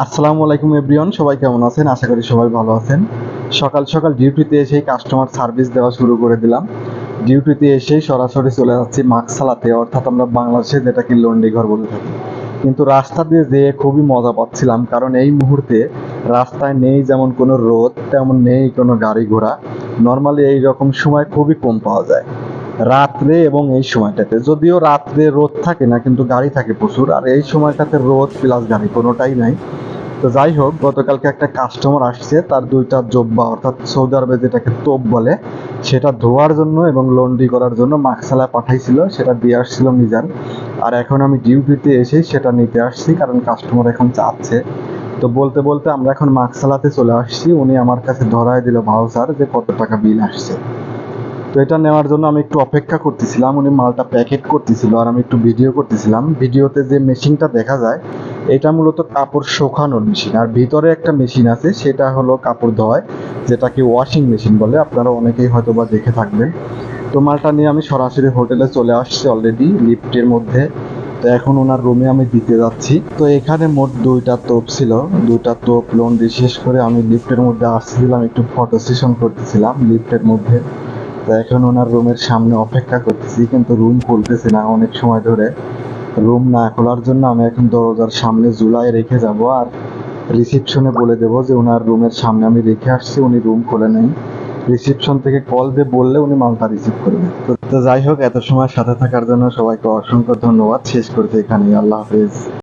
আসসালামু আলাইকুম এভরিওয়ান, সবাই কেমন আছেন? আশা করি সবাই ভালো আছেন। সকাল সকাল ডিউটিতে এসেই কাস্টমার সার্ভিস দেওয়া শুরু করে দিলাম। ডিউটিতে এসেই সরাসরি চলে যাচ্ছি মাকসালাতে, অর্থাৎ আমরা বাংলাদেশে যেটাকে লন্ডি ঘর বলে থাকি। কিন্তু রাস্তা দিয়ে যেয়ে খুবই মজা পাচ্ছিলাম, কারণ এই মুহূর্তে রাস্তায় নেই যেমন কোনো রোদ, তেমন নেই কোনো গাড়ি ঘোড়া। নর্মালি এই রকম সময় খুবই কম পাওয়া যায় রাত্রে, এবং এই সময়টাতে যদিও রাত্রে রোদ থাকে না, কিন্তু গাড়ি থাকে প্রচুর। আর এই সময়টাতে রোদ প্লাস গাড়ি কোনোটাই নাই। তো যাই হোক, গতকালকে একটা কাস্টমার আসছে, তার দুইটা জব্বা অর্থাৎ সৌদি আরবে যেটাকে তোপ বলে, সেটা ধোয়ার জন্য এবং লন্ড্রি করার জন্য মাকসালা পাঠাইছিল, সেটা দিয়ে আসছিল মিজান। আর এখন আমি ডিউটিতে এসে সেটা নিতে আসছি, কারণ কাস্টমার এখন চাচ্ছে। তো বলতে বলতে আমরা এখন মাকসালাতে চলে আসছি। উনি আমার কাছে ধরায় দিল ভাউচার যে কত টাকা বিল আসছে। তো এটা নেওয়ার জন্য আমি একটু অপেক্ষা করতেছিলাম। উনি মালটা প্যাকেট করতেছিল আর আমি একটু ভিডিও করতেছিলাম। ভিডিওতে যে মেশিনটা দেখা যায়, এটা মূলত কাপড় শুকানোর মেশিন, আর ভিতরে একটা মেশিন আছে, সেটা হলো কাপড় ধোয়, যেটাকে ওয়াশিং মেশিন বলে। আপনারা অনেকেই হয়তো বা দেখে থাকবেন। তো মালটা নিয়ে আমি সরাসরি হোটেলে চলে আসছি অলরেডি, লিফটের মধ্যে। তো এখন ওনার রুমে আমি দিতে যাচ্ছি। তো এখানে মোট দুইটা তোপ ছিল, দুইটা তোপ লন্ড্রি শেষ করে আমি লিফটের মধ্যে আসছিলাম, একটু ফটো সেশন করতেছিলাম লিফটের মধ্যে। তো এখন ওনার রুমের সামনে অপেক্ষা করতেছি, কিন্তু রুম খুলতেছে না অনেক সময় ধরে। রুম না খোলার জন্য আমি এখন দরজার সামনে ঝুলায় রেখে যাব, আর রিসিপশনে বলে দেবো যে ওনার রুমের সামনে আমি রেখে আসছি, উনি রুম খুলে নেই। রিসিপশন থেকে কল দিয়ে বললে উনি মালটা রিসিভ করবে। তো যাই হোক, এত সময় সাথে থাকার জন্য সবাইকে অসংখ্য ধন্যবাদ। শেষ করতে এখানেই, আল্লাহ হাফেজ।